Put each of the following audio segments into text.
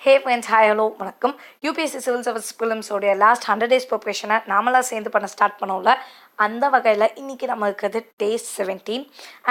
Hey friends, hi, hello, வணக்கம். UPSC Civil Service Prelims உடைய last 100 days ப்ரிப்ரேஷனை நாமளாக சேர்ந்து பண்ண ஸ்டார்ட் பண்ணோம்ல. அந்த வகையில் இன்றைக்கி நம்ம இருக்கிறது டே 17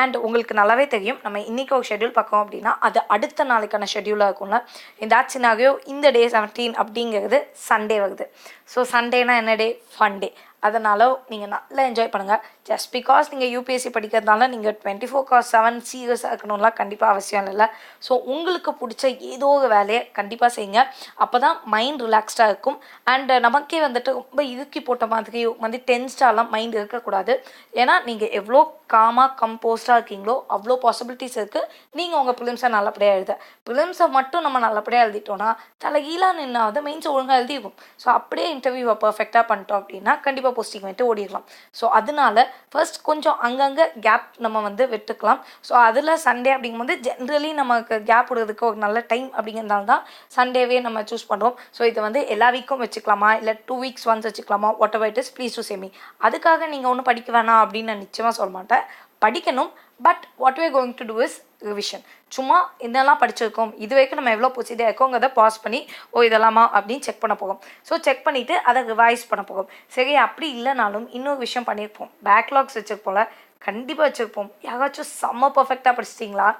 அண்ட் உங்களுக்கு நல்லாவே தெரியும் நம்ம இன்றைக்கி ஒரு ஷெட்யூல் பார்க்கோம் அப்படின்னா அது அடுத்த நாளைக்கான ஷெட்யூலாக இருக்கும்ல. இந்த ஆச்சினாகவே இந்த டே 17 அப்படிங்கிறது சண்டே வருது. ஸோ சண்டேனா என்ன டே? ஃபன் டே. அதனால் நீங்கள் நல்லா என்ஜாய் பண்ணுங்கள். ஜஸ்ட் பிகாஸ் நீங்கள் யூபிஎஸ்சி படிக்கிறதுனால நீங்கள் 24/7 சீரியஸாக இருக்கணும்லாம் கண்டிப்பாக அவசியம் இல்லை. ஸோ உங்களுக்கு பிடிச்ச ஏதோ ஒரு வேலையை கண்டிப்பாக செய்யுங்க. அப்போ தான் மைண்ட் ரிலாக்ஸ்டாக இருக்கும். அண்ட் நமக்கே வந்துட்டு ரொம்ப இறுக்கி போட்ட மாதிரி வந்து டென்ஸ்டாலாம் மைண்ட் இருக்கக்கூடாது. ஏன்னா நீங்கள் எவ்வளோ காமாக கம்போஸ்டாக இருக்கீங்களோ அவ்வளோ பாசிபிலிட்டிஸ் இருக்குது நீங்கள் உங்கள் ப்ரிலிம்ஸை நல்லபடியாக எழுத. ப்ரிலிம்ஸை மட்டும் நம்ம நல்லபடியாக எழுதிட்டோன்னா தலைகீழாக நின்னாவது மெயின்ஸை ஒழுங்காக எழுதிக்கும். ஸோ அப்படியே இன்டர்வியூவை பர்ஃபெக்டாக பண்ணிட்டோம் அப்படின்னா கண்டிப்பாக போஸ்டிங் வந்துட்டு ஓடிடலாம். ஸோ அதனால ஃபர்ஸ்ட் கொஞ்சம் அங்கங்கே கேப் நம்ம வந்து விட்டுக்கலாம். ஸோ அதில் சண்டே அப்படிங்கும்போது ஜென்ரலி நமக்கு கேப் விடுறதுக்கு ஒரு நல்ல டைம் அப்படிங்கிறதால தான் சண்டேவே நம்ம சூஸ் பண்ணுறோம். ஸோ இதை வந்து எல்லா வீக்கும் வச்சுக்கலாமா இல்லை 2 weeks ஒன்ஸ் வச்சுக்கலாமா, whatever it is, please do same. அதுக்காக நீங்கள் ஒன்றும் படிக்க வேணாம் அப்படின்னு நான் நிச்சயமாக சொல்ல மாட்டேன். படிக்கணும். But what we are going to do is revision. சும்மா என்னெல்லாம் படிச்சிருக்கோம், இது வரைக்கும் நம்ம எவ்வளோ ப்ரொசீஜர் இருக்கோங்கிறத பாஸ் பண்ணி இதெல்லாமா அப்படின்னு செக் பண்ண போகும். ஸோ செக் பண்ணிவிட்டு அதை ரிவைஸ் பண்ண போகும். சரி, அப்படி இல்லைனாலும் இன்னொரு விஷயம் பண்ணியிருப்போம். பேக்லாக்ஸ் வச்சுருப்போம்ல, கண்டிப்பாக வச்சுருப்போம். யாராச்சும் செம்ம பர்ஃபெக்டாக படிச்சிட்டிங்களா?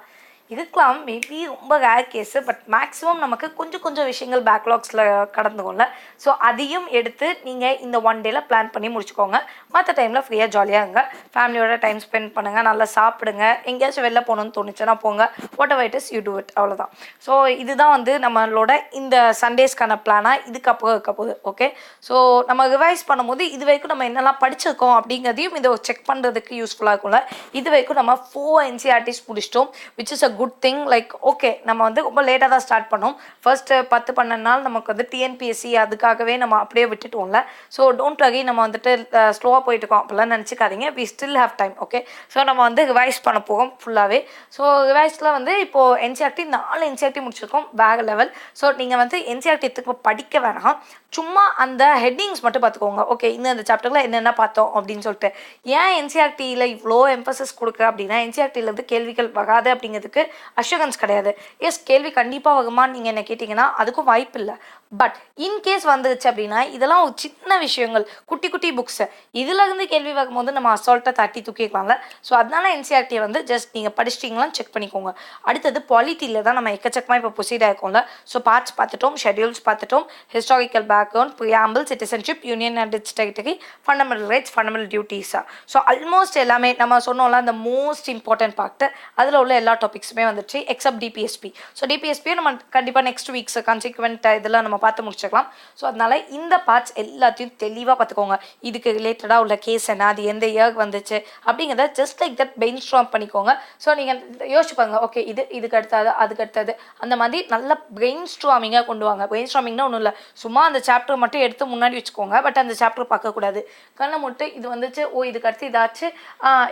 இதுக்கெலாம் மேபி ரொம்ப ரேர் கேஸு. பட் மேக்ஸிமம் நமக்கு கொஞ்சம் விஷயங்கள் பேக்லாக்ஸில் கடந்துக்கும்ல. ஸோ அதையும் எடுத்து நீங்கள் இந்த 1 டேல பிளான் பண்ணி முடிச்சுக்கோங்க. மற்ற டைமில் ஃப்ரீயாக ஜாலியாக இருங்க, ஃபேமிலியோட டைம் ஸ்பெண்ட் பண்ணுங்கள், நல்லா சாப்பிடுங்க, எங்கேயாச்சும் வெளில போகணுன்னு தோணுச்சுன்னா போங்க, what ever it is you do it. அவ்வளோதான். ஸோ இதுதான் வந்து நம்மளோட இந்த சண்டேஸ்க்கான பிளானாக இதுக்கப்புறம் இருக்க போகுது. ஓகே, ஸோ நம்ம ரிவைஸ் பண்ணும்போது இது வரைக்கும் நம்ம என்னெல்லாம் படிச்சிருக்கோம் அப்படிங்கிறதையும் இதை செக் பண்ணுறதுக்கு யூஸ்ஃபுல்லாக இருக்கும்ல. இது வரைக்கும் நம்ம 4 NCERTs முடிச்சிட்டோம், which is a good thing. Like okay, நம்ம வந்து ரொம்ப லேட்டாக தான் ஸ்டார்ட் பண்ணோம். ஃபர்ஸ்ட்டு 10-12 நாள் நமக்கு வந்து டிஎன்பிஎஸ்சி அதுக்காகவே நம்ம அப்படியே விட்டுட்டோம்ல. ஸோ டோன்ட் வரி, நம்ம வந்துட்டு ஸ்லோவாக போயிட்டு இருக்கோம் அப்படிலாம் நினச்சிக்காதீங்க. We still have time. Okay, so நம்ம வந்து ரிவைஸ் பண்ண போகிறோம் ஃபுல்லாகவே. ஸோ ரிவைஸில் வந்து இப்போது NCERT 4 NCERT முடிச்சிருக்கோம், வேறு லெவல். ஸோ நீங்கள் வந்து NCERT எடுத்துக்கு படிக்க வேணாம், சும்மா அந்த ஹெட்டிங்ஸ் மட்டும் பார்த்துக்கோங்க. ஓகே, இந்த சாப்டரில் என்னென்ன பார்த்தோம் அப்படின்னு சொல்லிட்டு. ஏன் NCERTயில் இவ்வளோ எம்பசஸ் கொடுக்குற அப்படின்னா NCERTலேருந்து கேள்விகள் வராது அப்படிங்கிறதுக்கு அஷூரன்ஸ் கிடையாது. எஸ், கேள்வி கண்டிப்பாக வருமானு நீங்கள் என்ன கேட்டிங்கன்னா அதுக்கும் வாய்ப்பு இல்லை. பட் இன்கேஸ் வந்துருச்சு அப்படின்னா இதெல்லாம் ஒரு சின்ன விஷயங்கள், குட்டி குட்டி புக்ஸு, இதுலேருந்து கேள்வி வரும்போது நம்ம அசால்ட்டாக தட்டி தூக்கிக்கலாம்ல. ஸோ அதனால NCERTயை வந்து ஜஸ்ட் நீங்கள் படிச்சிட்டிங்களான்னு செக் பண்ணிக்கோங்க. அடுத்தது பாலிட்டியில் தான் நம்ம எக்கச்சக்கமாக இப்போ ப்ரொசீட் ஆகிருக்கோம்ல. ஸோ பார்ட்ஸ் பார்த்துட்டோம், ஷெட்யூல்ஸ் பார்த்துட்டோம், historical background, preamble, citizenship, union and its territory, fundamental rights, fundamental டியூட்டிஸா. ஸோ ஆல்மோஸ்ட் எல்லாமே நம்ம சொன்னோம்ல, அந்த மோஸ்ட் இம்பார்ட்டன்ட் பார்ட்டு அதில் உள்ள எல்லா டாபிக்ஸுமே வந்துச்சு எக்ஸப்ட் டிபிஎஸ்பி. ஸோ டிபிஎஸ்பியை நம்ம கண்டிப்பாக நெக்ஸ்ட் வீக்ஸ் கான்சிக்வெண்ட் இதெல்லாம் நம்ம பார்த்து முடிச்சுக்கலாம். ஸோ அதனால் இந்த பார்ட்ஸ் எல்லாத்தையும் தெளிவாக பார்த்துக்கோங்க. இதுக்கு ரிலேட்டடாக உள்ள கேஸ் என்ன, அது எந்த இயர்க்கு வந்துச்சு அப்படிங்கிறத just like that brain storm பண்ணிக்கோங்க. ஸோ நீங்கள் யோசிச்சுப்பாங்க, ஓகே இதுக்கு அடுத்தது அதுக்கு அடுத்தது அந்த மாதிரி நல்ல பிரெயின் ஸ்டார்மிங்காக கொண்டு வாங்க. பிரெயின் ஸ்டார்மிங்னா ஒன்றும் இல்லை, சும்மா அந்த சாப்டர் மட்டும் எடுத்து முன்னாடி வச்சுக்கோங்க. பட் அந்த சாப்டர் பார்க்கக்கூடாது. கண்ணை மட்டும் இது வந்துச்சு, இதுக்கு அடுத்து இதாச்சு,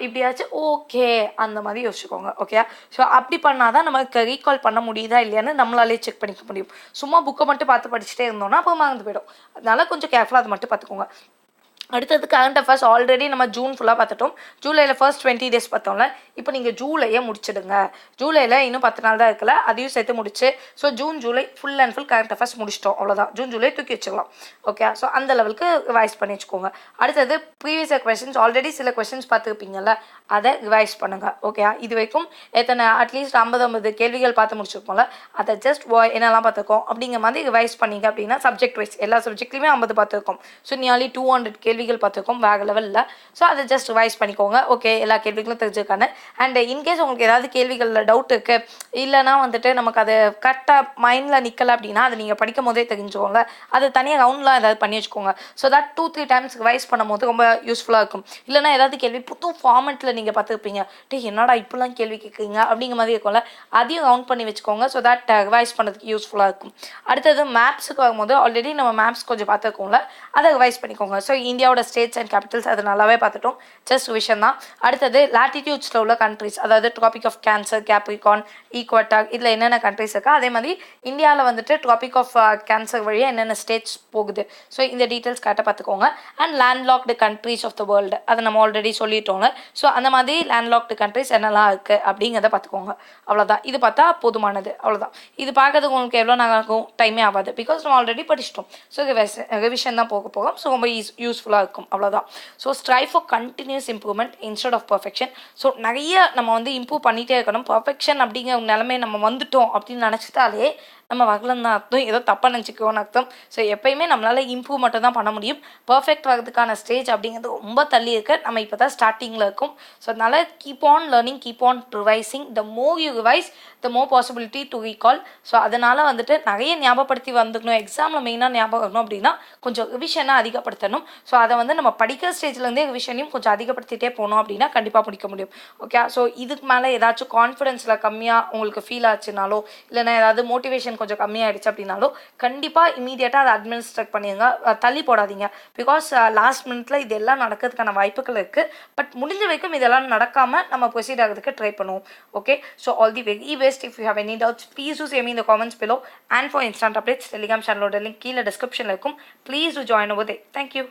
இப்படியாச்சு, ஓகே அந்த மாதிரி யோசிச்சுக்கோங்க. ஓகே, ஸோ அப்படி பண்ணால் தான் நமக்கு ரீகால் பண்ண முடியுதா இல்லையான்னு நம்மளாலே செக் பண்ணிக்க முடியும். சும்மா புக்கை மட்டும் பார்த்து படிச்சுட்டே இருந்தோம்னா அப்போ மறந்து போயிடும். அதனால கொஞ்சம் கேர்ஃபுல்லாக அதை மட்டும் பார்த்துக்கோங்க. அடுத்தது கரண்ட் அஃபேர்ஸ் ஆல்ரெடி நம்ம ஜூன் ஃபுல்லாக பார்த்துட்டோம். ஜூலையில் ஃபர்ஸ்ட் 20 days பார்த்தோம்ல. இப்போ நீங்கள் ஜூலையே முடிச்சிடுங்க. ஜூலையில் இன்னும் 10 நாள் தான் இருக்கல, அதையும் சேர்த்து முடிச்சு. So July full and full current affairs முடிச்சிட்டோம், அவ்வளோதான். ஜூலை தூக்கி வச்சுக்கலாம். ஓகே, ஸோ அந்த லெவலுக்கு ரிவைஸ் பண்ணி வச்சுக்கோங்க. அடுத்தது ப்ரீவியஸ் கொஸ்டின்ஸ், ஆல்ரெடி சில கொஸ்டின்ஸ் பார்த்துருப்பீங்கல்ல, அதை ரிவைஸ் பண்ணுங்கள். ஓகே, இது வரைக்கும் எத்தனை அட்லீஸ்ட் 50 கேள்விகள் பார்த்து முடிச்சிருப்போம்ல, அதை ஜஸ்ட் என்னெல்லாம் பார்த்துருக்கோம் அப்படிங்கிற மாதிரி ரிவைஸ் பண்ணிங்க அப்படின்னா சப்ஜெக்ட் வைஸ் எல்லா சப்ஜெக்ட்லையுமே 50 பார்த்துருக்கோம். ஸோ நியர்லி 200 கேள்விகள் பார்த்துருக்கோம் வேறு லெவலில். ஸோ அதை ஜஸ்ட் ரிவைஸ் பண்ணிக்கோங்க. ஓகே, எல்லா கேள்விகளும் தெரிஞ்சிருக்காங்க. அண்ட் இன்கேஸ் உங்களுக்கு ஏதாவது கேள்விகளில் டவுட் இருக்குது, இல்லைனா வந்துட்டு நமக்கு அது கரெக்டாக மைண்டில் நிற்கலை அப்படின்னா அதை நீங்கள் படிக்கும் போதே தெரிஞ்சுக்கோங்க. அது தனியாக ரவுண்ட்லாம் ஏதாவது பண்ணி வச்சுக்கோங்க. ஸோ தட் 2-3 times ரிவைஸ் பண்ணும் போது ரொம்ப யூஸ்ஃபுல்லாக இருக்கும். இல்லைனா ஏதாவது கேள்வி புது ஃபார்மெட்டில் நீங்கள் பார்த்துருப்பீங்க, என்னடா இப்படிலாம் கேள்வி கேட்குறீங்க அப்படிங்கிற மாதிரி இருக்கும்ல, அதையும் ரவுண்ட் பண்ணி வச்சுக்கோங்க. ஸோ தட் ரிவைஸ் பண்ணுறதுக்கு யூஸ்ஃபுல்லாக இருக்கும். அடுத்தது மேப்ஸுக்கு வரும்போது ஆல்ரெடி நம்ம மேப்ஸ் கொஞ்சம் பார்த்துருக்கோம்ல, அதை ரிவைஸ் பண்ணிக்கோங்க. ஸோ இந்தியா இந்தியாவோட ஸ்டேட்ஸ் அண்ட் கேபிட்டல்ஸ் அது நல்லாவே பார்த்துட்டோம், ஜஸ்ட் விஷயம் தான். அடுத்தது லாட்டிடியூட்ஸில் உள்ள கண்ட்ரிஸ், அதாவது tropic of cancer, Capricorn, equator, இதில் என்னென்ன கண்ட்ரிஸ் இருக்கா, அதே மாதிரி இந்தியாவில் வந்துட்டு ட்ராபிக் ஆஃப் கேன்சர் வழியாக என்னென்ன ஸ்டேட்ஸ் போகுது. ஸோ இந்த டீட்டெயில்ஸ் கரெக்டாக பார்த்துக்கோங்க. And landlocked countries of the world, அதை நம்ம ஆல்ரெடி சொல்லிட்டோங்க. ஸோ அந்த மாதிரி லேண்ட்லாக்டு கண்ட்ரிஸ் என்னெல்லாம் இருக்குது அப்படிங்கிறத பார்த்துக்கோங்க. அவ்வளோதான், இது பார்த்தா போதுமானது. அவ்வளோதான், இது பார்க்கறதுக்கு உங்களுக்கு எவ்வளோ நாள் ஆகும், டைமே ஆகாது, பிகாஸ் நம்ம ஆல்ரெடி படிச்சிட்டோம். ஸோ ரிவிஷன் தான் போக போகும். ஸோ ரொம்ப யூஸ்ஃபுல்லாக இருக்கும். அவ்வளோதான். So strive for continuous improvement instead of perfection. So நிறைய நம்ம வந்து இம்ப்ரூவ் பண்ணிகிட்டே இருக்கணும். பர்ஃபெக்ஷன் அப்படிங்கிற நிலைமை நம்ம வந்துட்டோம் அப்படின்னு நினச்சிட்டாலே நம்ம வரலன்னு தான் அர்த்தம், ஏதோ தப்பாக நினச்சிக்கோன்னு அர்த்தம். ஸோ எப்போயுமே நம்மளால் இம்ப்ரூவ் மட்டும் தான் பண்ண முடியும். பர்ஃபெக்ட் வரதுக்கான ஸ்டேஜ் அப்படிங்கிறது ரொம்ப தள்ளி இருக்கு. நம்ம இப்போ தான் ஸ்டார்டிங்கில் இருக்கும். ஸோ அதனால் keep on learning, keep on revising. The more you revise the more possibility to recall. So அதனால் வந்துட்டு நிறைய ஞாபகப்படுத்தி வந்துக்கணும். எக்ஸாமில் மெயினாக ஞாபகம் வரணும் அப்படின்னா கொஞ்சம் ரிவிஷனாக அதிகப்படுத்தணும். ஸோ அதை வந்து நம்ம படிக்கிற ஸ்டேஜ்லேருந்தே ரிவிஷனையும் கொஞ்சம் அதிகப்படுத்திகிட்டே போனோம் அப்படின்னா கண்டிப்பாக முடிக்க முடியும். ஓகே, ஸோ இதுக்கு மேலே ஏதாச்சும் கான்ஃபிடென்ஸில் கம்மியாக உங்களுக்கு ஃபீல் ஆச்சுனாலோ, இல்லைன்னா ஏதாவது மோட்டிவேஷன் கொஞ்சம் கம்மியாயிடுச்சு அப்படின்னாலும் கண்டிப்பாக இமீடியட்டாக அதை அட்மினிஸ்ட்ரேட் பண்ணிடுங்க. தள்ளி போடாதீங்க. பிகாஸ் லாஸ்ட் மினிட்ல இது எல்லாம் நடக்கிறதுக்கான வாய்ப்புகள் இருக்குது. பட் முடிஞ்ச வரைக்கும் இதெல்லாம் நடக்காமல் நம்ம ப்ரொசீட் ஆகிறதுக்கு ட்ரை பண்ணுவோம். Okay, so all the very best. If you have any doubts please do save me in the comments below. And for instant updates Telegram சேனலோட லிங்க் கீழே டிஸ்கிரிப்ஷனில் இருக்கும். Please do join over there. Thank you.